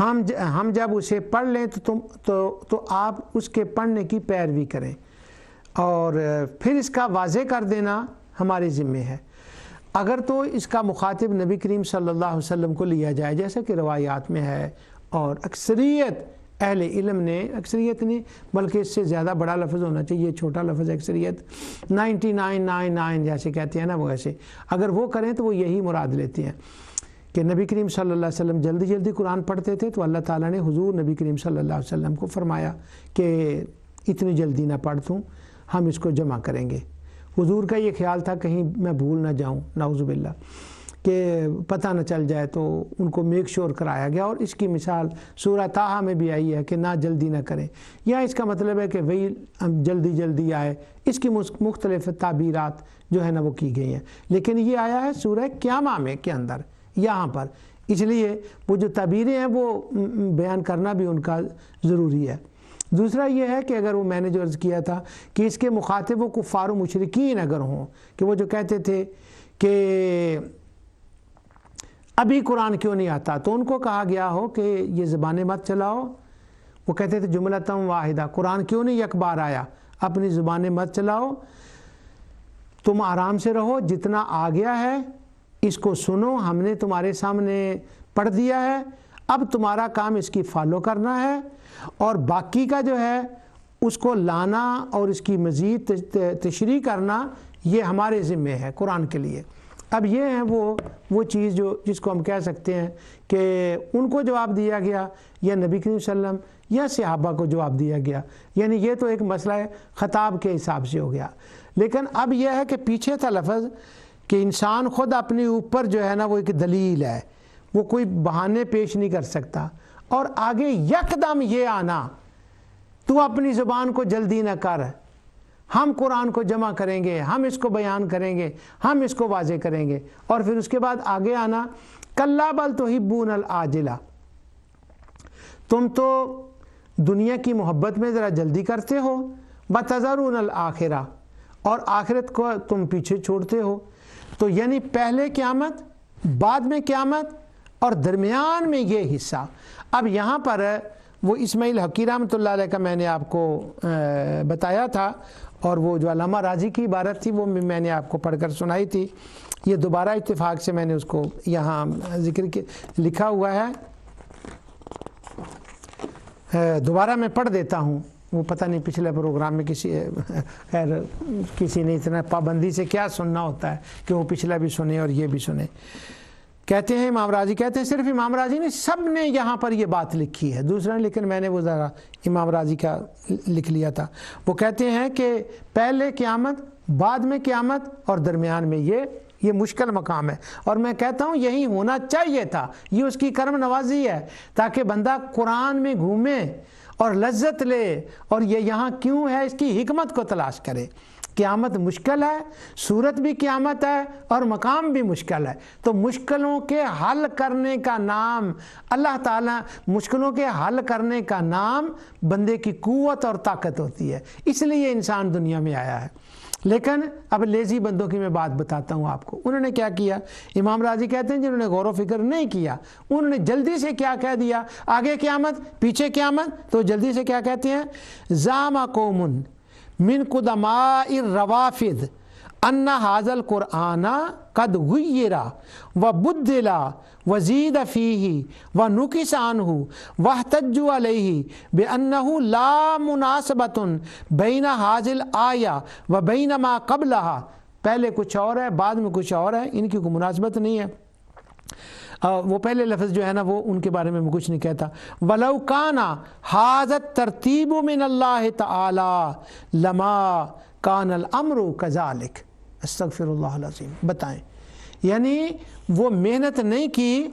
ہم جب اسے پڑھ لیں تو آپ اس کے پڑھنے کی پیروی کریں، اور پھر اس کا واضح کر دینا ہمارے ذمہ ہے۔ اگر تو اس کا مخاطب نبی کریم صلی اللہ علیہ وسلم کو لیا جائے، جیسا کہ روایات میں ہے، اور اکثریت اہل علم نے، اکثریت نہیں بلکہ اس سے زیادہ بڑا لفظ ہونا چاہیے، چھوٹا لفظ اکثریت 99.99 جیسے کہتے ہیں نا، وہ ایسے اگر وہ کریں تو وہ یہی مراد لیتے ہیں کہ نبی کریم صلی اللہ علیہ وسلم جلدی جلدی قرآن پڑھتے تھے، تو اللہ تعالیٰ نے حضور نبی کریم صلی اللہ علیہ وسلم کو فرمایا کہ اتنی جلدی نہ پڑھ توں، ہم اس کو جمع کریں گے۔ حضور کا یہ خیال تھا کہیں میں بھول نہ جاؤں، نعوذ باللہ، کہ پتہ نہ چل جائے، تو ان کو میک شور کرایا گیا، اور اس کی مثال سورہ طٰہٰ میں بھی آئی ہے کہ نہ جلدی نہ کریں، یا اس کا مطلب ہے کہ وہی جلدی جلدی آئے، اس کی مختلف تعبیرات جو ہے نا وہ کی گئی ہیں، لیکن یہ آیا ہے سورہ قیامہ میں کے اندر یہاں پر، اس لیے وہ جو تعبیریں ہیں وہ بیان کرنا بھی ان کا ضروری ہے۔ دوسرا یہ ہے کہ اگر وہ میں نے جو عرض کیا تھا کہ اس کے مخاطب و کفار و مشرکین اگر ہوں، کہ وہ جو کہتے تھے کہ ابھی قرآن کیوں نہیں آتا، تو ان کو کہا گیا ہو کہ یہ زبانیں مت چلاؤ۔ وہ کہتے تھے جملتم واحدہ، قرآن کیوں نہیں یک بار آیا، اپنی زبانیں مت چلاؤ، تم آرام سے رہو، جتنا آ گیا ہے اس کو سنو، ہم نے تمہارے سامنے پڑھ دیا ہے، اب تمہارا کام اس کی فالو کرنا ہے، اور باقی کا جو ہے اس کو لانا اور اس کی مزید تشریح کرنا یہ ہمارے ذمہ ہے قرآن کے لیے۔ اب یہ ہے وہ چیز جس کو ہم کہہ سکتے ہیں کہ ان کو جواب دیا گیا، یا نبی کریم صلی اللہ علیہ وسلم یا صحابہ کو جواب دیا گیا، یعنی یہ تو ایک مسئلہ ہے خطاب کے حساب سے ہو گیا۔ لیکن اب یہ ہے کہ پیچھے تھا لفظ کہ انسان خود اپنے اوپر جو ہے نا وہ ایک دلیل ہے، وہ کوئی بہانے پیش نہیں کر سکتا، اور آگے یکدم یہ آنا تو اپنی زبان کو جلدی نہ کر، ہم قرآن کو جمع کریں گے، ہم اس کو بیان کریں گے، ہم اس کو واضح کریں گے، اور پھر اس کے بعد آگے آنا کلا بل تحبون العاجلہ، تم تو دنیا کی محبت میں ذرا جلدی کرتے ہو، وتذرون الآخرہ، اور آخرت کو تم پیچھے چھوڑتے ہو۔ تو یعنی پہلے قیامت، بعد میں قیامت، اور درمیان میں یہ حصہ۔ اب یہاں پر وہ اسماعیل حقی رحمۃ اللہ علیہ کا میں نے آپ کو بتایا تھا، اور وہ جو علامہ راضی کی عبارت تھی وہ میں نے آپ کو پڑھ کر سنائی تھی، یہ دوبارہ اتفاق سے میں نے اس کو یہاں ذکر لکھا ہوا ہے، دوبارہ میں پڑھ دیتا ہوں۔ وہ پتہ نہیں پچھلے پروگرام میں کسی نے اتنا پابندی سے کیا سننا ہوتا ہے کہ وہ پچھلا بھی سنے اور یہ بھی سنے۔ کہتے ہیں امام راضی کہتے ہیں، صرف امام راضی نے، سب نے یہاں پر یہ بات لکھی ہے، دوسرا لیکن میں نے وہ ذرا امام راضی کا لکھ لیا تھا۔ وہ کہتے ہیں کہ پہلے قیامت، بعد میں قیامت، اور درمیان میں یہ مشکل مقام ہے، اور میں کہتا ہوں یہی ہونا چاہیے تھا، یہ اس کی کرم نوازی ہے تاکہ بندہ قرآن میں گھومے اور لذت لے، اور یہ یہاں کیوں ہے اس کی حکمت کو تلاش کرے۔ قیامت مشکل ہے، صورت بھی قیامت ہے، اور مقام بھی مشکل ہے، تو مشکلوں کے حل کرنے کا نام اللہ تعالیٰ، مشکلوں کے حل کرنے کا نام بندے کی قوت اور طاقت ہوتی ہے، اس لیے انسان دنیا میں آیا ہے۔ لیکن اب لیزی بندوں کی میں بات بتاتا ہوں آپ کو، انہوں نے کیا کیا؟ امام راضی کہتے ہیں جنہوں نے غور و فکر نہیں کیا، انہوں نے جلدی سے کیا کہہ دیا، آگے قیامت پیچھے قیامت، تو جلدی سے کیا کہتے ہیں؟ زعم قوم من قدماء الروافد ان هذا القرآن قد غیر وبدل وزید فیہ ونقص عنہ واحتجوا علیہ بأنہ لا مناسبۃ بین هذه الآیہ وبین ما قبلها، پہلے کچھ اور ہے بعد میں کچھ اور ہے، ان کی کوئی مناسبت نہیں ہے۔ وہ پہلے لفظ جو ہے نا وہ ان کے بارے میں کچھ نہیں کہتا۔ وَلَوْ كَانَ هَذَا التَّرْتِيبُ مِنَ اللَّهِ تَعَالَى لَمَا كَانَ الْأَمْرُ كَذَلِكَ، استغفر اللہ العظیم۔ بتائیں، یعنی وہ محنت نہیں کی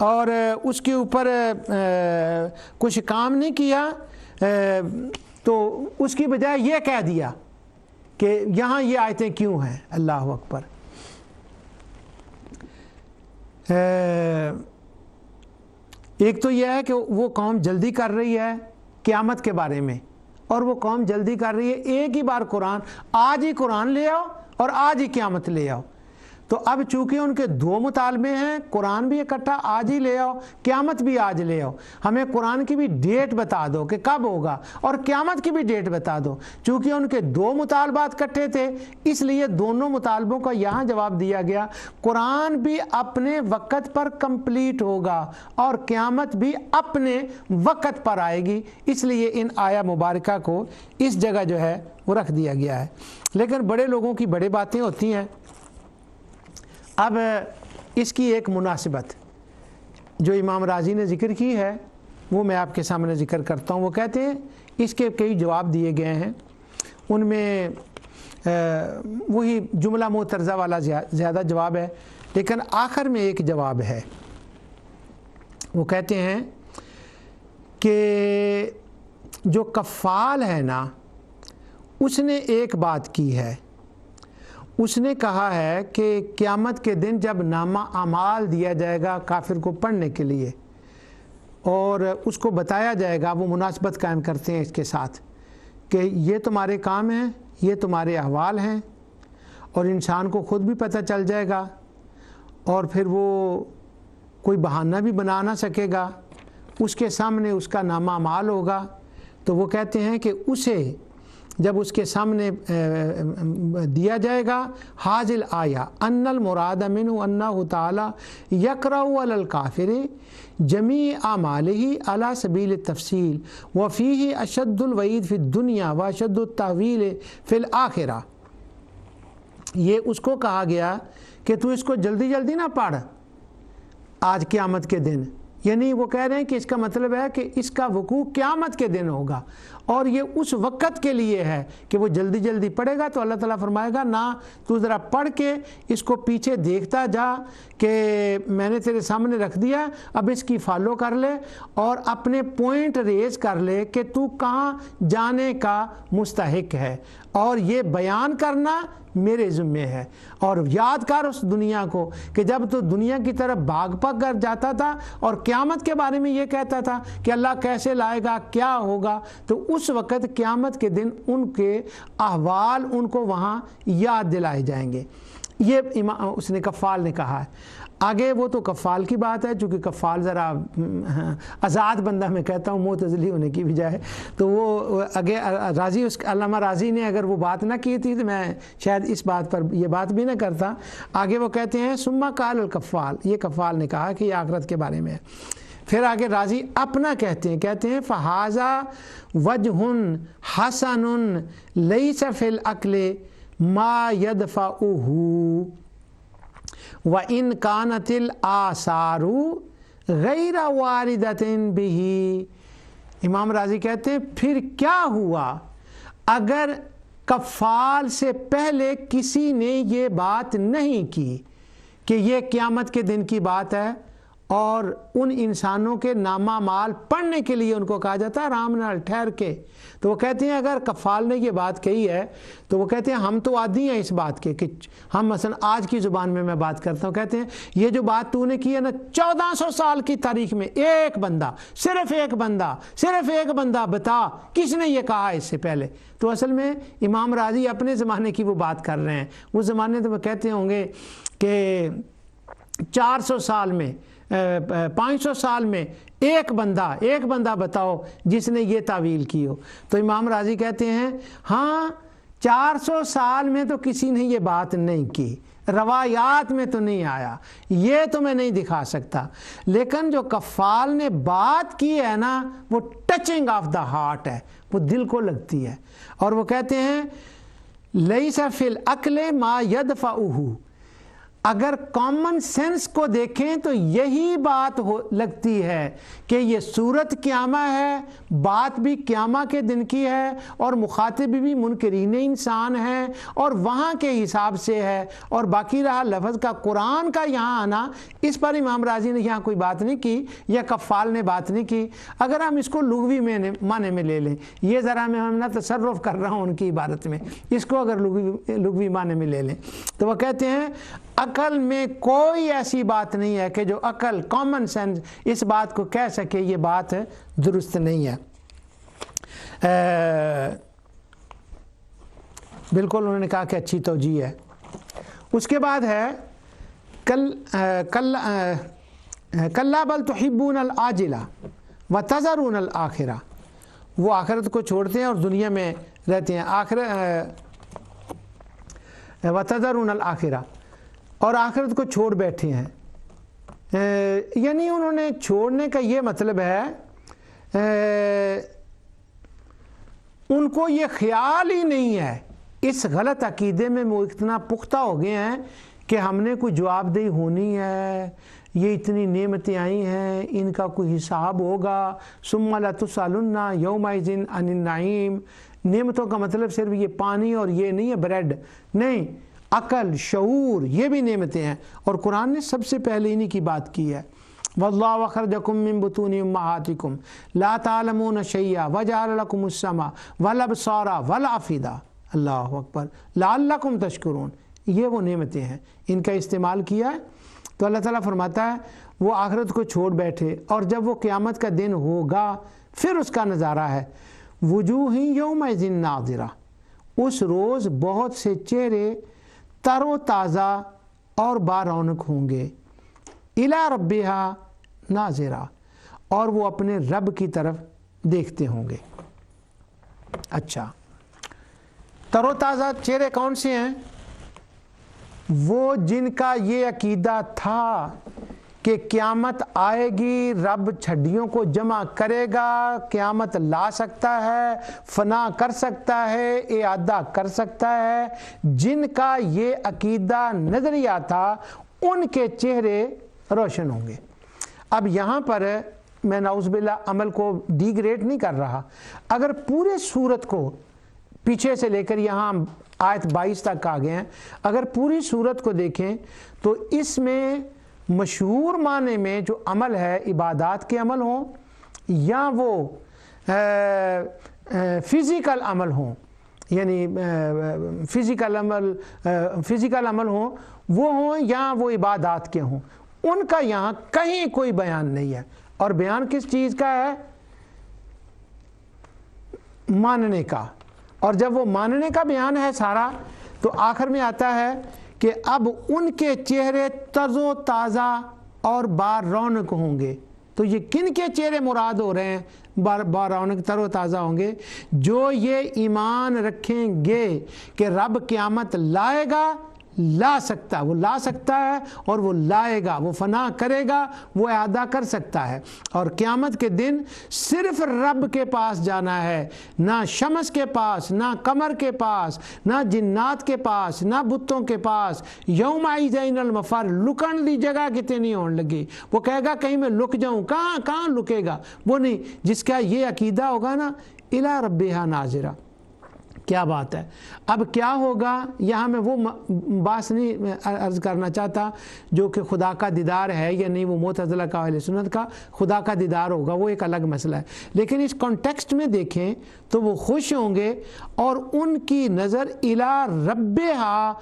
اور اس کے اوپر کچھ کام نہیں کیا، تو اس کی بجائے یہ کہہ دیا کہ یہاں یہ آیتیں کیوں ہیں۔ اللہ اکبر۔ ایک تو یہ ہے کہ وہ قوم جلدی کر رہی ہے قیامت کے بارے میں، اور وہ قوم جلدی کر رہی ہے ایک ہی بار قرآن، آج ہی قرآن لے آؤ اور آج ہی قیامت لے آؤ۔ تو اب چونکہ ان کے دو مطالبے ہیں، قرآن بھی اکٹھا آج ہی لے آؤ، قیامت بھی آج لے آؤ، ہمیں قرآن کی بھی ڈیٹ بتا دو کہ کب ہوگا اور قیامت کی بھی ڈیٹ بتا دو۔ چونکہ ان کے دو مطالبات اکٹھے تھے، اس لیے دونوں مطالبوں کا یہاں جواب دیا گیا، قرآن بھی اپنے وقت پر کمپلیٹ ہوگا اور قیامت بھی اپنے وقت پر آئے گی، اس لیے ان آیا مبارکہ کو اس جگہ جو ہے وہ رکھ دیا گیا ہے۔ لیکن بڑے لوگوں کی بڑے باتیں ہوتی ہیں۔ اب اس کی ایک مناسبت جو امام رازی نے ذکر کی ہے وہ میں آپ کے سامنے ذکر کرتا ہوں۔ وہ کہتے ہیں اس کے کئی جواب دیے گئے ہیں، ان میں وہی جملہ معترضہ والا زیادہ جواب ہے، لیکن آخر میں ایک جواب ہے۔ وہ کہتے ہیں کہ جو کفال ہے نا، اس نے ایک بات کی ہے، اس نے کہا ہے کہ قیامت کے دن جب نامہ اعمال دیا جائے گا کافر کو پڑھنے کے لیے اور اس کو بتایا جائے گا، وہ مناسبت قائم کرتے ہیں اس کے ساتھ کہ یہ تمہارے کام ہیں، یہ تمہارے احوال ہیں، اور انسان کو خود بھی پتہ چل جائے گا اور پھر وہ کوئی بہانہ بھی بنا نہ سکے گا، اس کے سامنے اس کا نامہ اعمال ہوگا۔ تو وہ کہتے ہیں کہ اسے جب اس کے سامنے دیا جائے گا، حاضل آیا ان المراد منہ انہ تعالی یقرأ علی الکافر جمیع اعمالہ علی سبیل التفصیل وفیہ اشد الوعید فی الدنیا واشد التحویل فی الآخرہ۔ یہ اس کو کہا گیا کہ تو اس کو جلدی جلدی نہ پڑھ آج قیامت کے دن، یعنی وہ کہہ رہے ہیں کہ اس کا مطلب ہے کہ اس کا وقوع قیامت کے دن ہوگا اور یہ اس وقت کے لیے ہے کہ وہ جلدی جلدی پڑھے گا۔ تو اللہ تعالیٰ فرمائے گا نہ، تو ذرا پڑھ کے اس کو پیچھے دیکھتا جا کہ میں نے تیرے سامنے رکھ دیا، اب اس کی فالو کر لے اور اپنے پوائنٹ ریز کر لے کہ تو کہاں جانے کا مستحق ہے، اور یہ بیان کرنا میرے ذمہ ہے۔ اور یاد کر اس دنیا کو کہ جب تو دنیا کی طرف بھاگ پک کر جاتا تھا اور قیامت کے بارے میں یہ کہتا تھا کہ اللہ کیسے لائے گا، کیا ہوگا، تو اس وقت قیامت کے دن ان کے احوال ان کو وہاں یاد دلائے جائیں گے۔ یہ اس نے کفال نے کہا ہے۔ آگے وہ تو کفال کی بات ہے، چونکہ کفال ذرا آزاد بندہ میں کہتا ہوں معتزلی ہونے کی بجائے، تو وہ آگے راضی علامہ راضی نے اگر وہ بات نہ کی تھی تو میں شاید اس بات پر یہ بات بھی نہ کرتا۔ آگے وہ کہتے ہیں ثم قال الکفال، یہ کفال نے کہا کہ یہ آخرت کے بارے میں ہے۔ پھر آگے راضی اپنا کہتے ہیں فہذا وجہ حسن لیس فی العقل ما یدفعہ وَإِن كَانَتِ الْآثَارُ غَيْرَ وَارِدَةٍ بِهِ۔ امام راضی کہتے ہیں پھر کیا ہوا اگر کفال سے پہلے کسی نے یہ بات نہیں کی کہ یہ قیامت کے دن کی بات ہے اور ان انسانوں کے نامہ اعمال پڑھنے کے لیے ان کو کہا جاتا ہے آرام نال ٹھہر کے۔ تو وہ کہتے ہیں اگر کفال نے یہ بات کہی ہے تو وہ کہتے ہیں ہم تو عادی ہیں اس بات کے کہ ہم مثلا آج کی زبان میں بات کرتا ہوں، کہتے ہیں یہ جو بات تو نے کی ہے نا 1400 سال کی تاریخ میں ایک بندہ، صرف ایک بندہ بتا کس نے یہ کہا اس سے پہلے۔ تو اصل میں امام راضی اپنے زمانے کی وہ بات کر رہے ہیں، اس زمانے تو وہ کہتے ہوں گے کہ 400 سال میں 500 سال میں ایک بندہ بتاؤ جس نے یہ تعویل کی ہو۔ تو امام راضی کہتے ہیں ہاں 400 سال میں تو کسی نے یہ بات نہیں کی، روایات میں تو نہیں آیا، یہ تو میں نہیں دکھا سکتا، لیکن جو کفال نے بات کی ہے نا وہ ٹچنگ آف دا ہارٹ ہے، وہ دل کو لگتی ہے۔ اور وہ کہتے ہیں لیس فی العقل ما یدفعہ، اگر کامن سینس کو دیکھیں تو یہی بات لگتی ہے کہ یہ صورت قیامہ ہے، بات بھی قیامہ کے دن کی ہے اور مخاطب بھی منکرین انسان ہے اور وہاں کے حساب سے ہے، اور باقی رہا لفظ کا قرآن کا یہاں آنا، اس پر امام راضی نے یہاں کوئی بات نہیں کی یا کفال نے بات نہیں کی۔ اگر ہم اس کو لغوی معنی میں لے لیں، یہ ذرا میں ہم نہ تصرف کر رہا ہوں ان کی عبارت میں، اس کو اگر لغوی معنی میں لے لیں تو وہ کہتے ہیں عقل میں کوئی ایسی بات نہیں ہے کہ جو عقل کامن سینس اس بات کو کہہ سکے یہ بات درست نہیں ہے۔ بالکل انہوں نے کہا کہ اچھی توجیہ ہے۔ اس کے بعد ہے کلا بل تحبون العاجلہ وتذرون الآخرہ، وہ آخرت کو چھوڑتے ہیں اور دنیا میں رہتے ہیں، وتذرون الآخرہ، اور آخرت کو چھوڑ بیٹھے ہیں۔ یعنی انہوں نے چھوڑنے کا یہ مطلب ہے ان کو یہ خیال ہی نہیں ہے، اس غلط عقیدے میں وہ اتنا پختہ ہو گئے ہیں کہ ہم نے کوئی جواب دہی ہونی ہے، یہ اتنی نعمتیں آئی ہیں، ان کا کوئی حساب ہوگا، ثم لتسألن یومئذ عن النعیم۔ نعمتوں کا مطلب صرف یہ پانی اور یہ نہیں ہے، بریڈ نہیں، عقل، شعور، یہ بھی نعمتیں ہیں، اور قرآن نے سب سے پہلے انہی کی بات کی ہے۔ واللہ اخرجکم من بطون امہاتکم لا تعلمون شیئا وجعل لکم السمع والابصار والافئدہ، اللہ اکبر، لعلکم تشکرون۔ یہ وہ نعمتیں ہیں، ان کا استعمال کیا ہے۔ تو اللہ تعالیٰ فرماتا ہے وہ آخرت کو چھوڑ بیٹھے، اور جب وہ قیامت کا دن ہوگا پھر اس کا نظارہ ہے، وجوہ یومئذ ناظرہ، اس روز بہت سے چہرے تر و تازہ اور بارونق ہوں گے، الی ربہا ناظرہ، اور وہ اپنے رب کی طرف دیکھتے ہوں گے۔ اچھا، تر و تازہ چہرے کون سے ہیں؟ وہ جن کا یہ عقیدہ تھا کہ قیامت آئے گی، رب چھڈیوں کو جمع کرے گا، قیامت لا سکتا ہے، فنا کر سکتا ہے، اعادہ کر سکتا ہے، جن کا یہ عقیدہ نظریہ تھا ان کے چہرے روشن ہوں گے۔ اب یہاں پر میں نعوذ باللہ عمل کو ڈی گریڈ نہیں کر رہا، اگر پورے صورت کو پیچھے سے لے کر یہاں آیت 22 تک آ گئے ہیں، اگر پوری صورت کو دیکھیں تو اس میں مشہور معنی میں جو عمل ہے، عبادات کے عمل ہوں یا وہ فزیکل عمل ہوں، یعنی فزیکل عمل ہوں وہ ہوں یا وہ عبادات کے ہوں، ان کا یہاں کہیں کوئی بیان نہیں ہے۔ اور بیان کس چیز کا ہے؟ ماننے کا۔ اور جب وہ ماننے کا بیان ہے سارا، تو آخر میں آتا ہے کہ اب ان کے چہرے تر و تازہ اور بارونق ہوں گے۔ تو یہ کن کے چہرے مراد ہو رہے ہیں بارونق، تر و تازہ ہوں گے؟ جو یہ ایمان رکھیں گے کہ رب قیامت لائے گا، لا سکتا، وہ لا سکتا ہے اور وہ لائے گا، وہ فنا کرے گا، وہ اعادہ کر سکتا ہے، اور قیامت کے دن صرف رب کے پاس جانا ہے، نہ شمس کے پاس، نہ قمر کے پاس، نہ جنات کے پاس، نہ بتوں کے پاس۔ یومئذ المفر، لکن دی جگہ کتے نہیں ہون لگی، وہ کہے گا کہیں میں لک جاؤں، کہاں لکے گا، وہ نہیں، جس کا یہ عقیدہ ہوگا نا، الی ربہا ناظرہ۔ کیا بات ہے۔ اب کیا ہوگا، یہاں میں وہ بات نہیں عرض کرنا چاہتا جو کہ خدا کا دیدار ہے یا نہیں، وہ معتزلہ کا، اہل سنت کا خدا کا دیدار ہوگا، وہ ایک الگ مسئلہ ہے، لیکن اس کانٹیکسٹ میں دیکھیں تو وہ خوش ہوں گے اور ان کی نظر الی ربہا،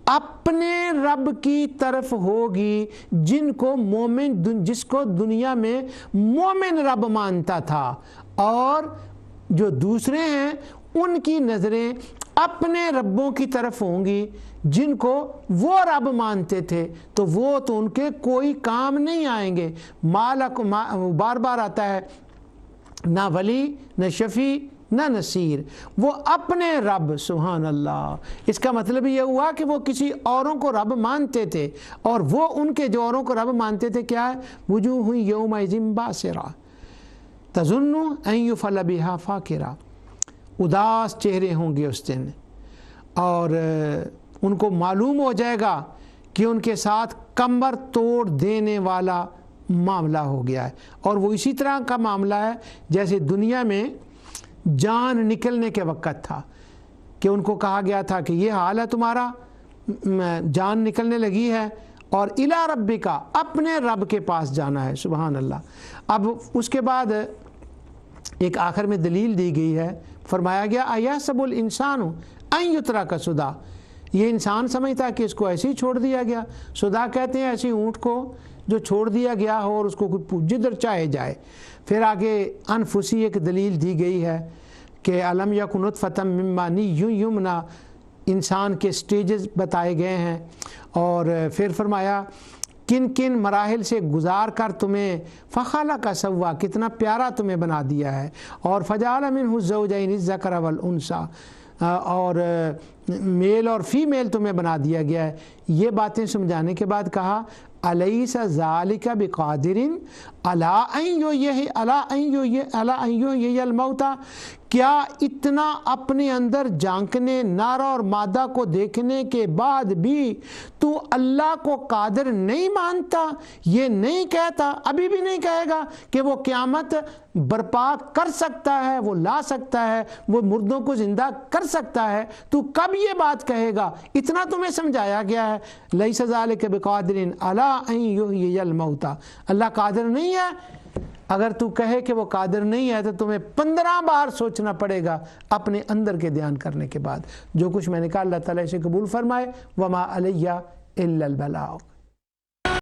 اپنے رب کی طرف ہوگی، جن کو مومن، جس کو دنیا میں مومن رب مانتا تھا، اور جو دوسرے ہیں ان کی نظریں اپنے ربوں کی طرف ہوں گی جن کو وہ رب مانتے تھے، تو وہ تو ان کے کوئی کام نہیں آئیں گے۔ بار بار آتا ہے، نہ ولی، نہ شفیع، نہ نصیر، وہ اپنے رب، سبحان اللہ۔ اس کا مطلب یہ ہوا کہ وہ کسی اوروں کو رب مانتے تھے، اور وہ ان کے جو اوروں کو رب مانتے تھے کیا ہے؟ وجوہ یومئذ باسرہ تظن ان یفعل بہا فاقرہ، اداس چہرے ہوں گے اس دن، اور ان کو معلوم ہو جائے گا کہ ان کے ساتھ کمر توڑ دینے والا معاملہ ہو گیا ہے، اور وہ اسی طرح کا معاملہ ہے جیسے دنیا میں جان نکلنے کے وقت تھا، کہ ان کو کہا گیا تھا کہ یہ حال ہے تمہارا، جان نکلنے لگی ہے، اور الی ربک، اپنے رب کے پاس جانا ہے، سبحان اللہ۔ اب اس کے بعد ایک آخر میں دلیل دی گئی ہے، فرمایا گیا ایحسب الانسان ان یترک سدی، یہ انسان سمجھتا ہے کہ اس کو ایسے ہی چھوڑ دیا گیا۔ سدا کہتے ہیں ایسی اونٹ کو جو چھوڑ دیا گیا ہو اور اس کو جدھر چاہے جائے۔ پھر آگے انفسی ایک دلیل دی گئی ہے کہ الم یک نطفۃ من منی یمنی، انسان کے سٹیجز بتائے گئے ہیں، اور پھر فرمایا کن کن مراحل سے گزار کر تمہیں فخلق سوا، کتنا پیارا تمہیں بنا دیا ہے، اور فجعل منہ الزوجین الذکر والانثی، اور میل اور فیمیل تمہیں بنا دیا گیا ہے۔ یہ باتیں سمجھانے کے بعد کہا الیس ذالک بقادر علی ان یحیی الموتى، کیا اتنا اپنے اندر جھانکنے، نر اور مادہ کو دیکھنے کے بعد بھی تو اللہ کو قادر نہیں مانتا؟ یہ نہیں کہتا، ابھی بھی نہیں کہے گا کہ وہ قیامت برپا کر سکتا ہے، وہ لا سکتا ہے، وہ مردوں کو زندہ کر سکتا ہے؟ تو کب یہ بات کہے گا؟ اتنا تمہیں سمجھایا گیا ہے، لیس ذالک بقادر علی ان یحیی الموتى، اللہ قادر نہیں ہے۔ اگر تو کہے کہ وہ قادر نہیں ہے تو تمہیں 15 بار سوچنا پڑے گا اپنے اندر کے دھیان کرنے کے بعد۔ جو کچھ میں نے کہا اللہ تعالیٰ اسے قبول فرمائے۔ وما علیہ الا البلاغ۔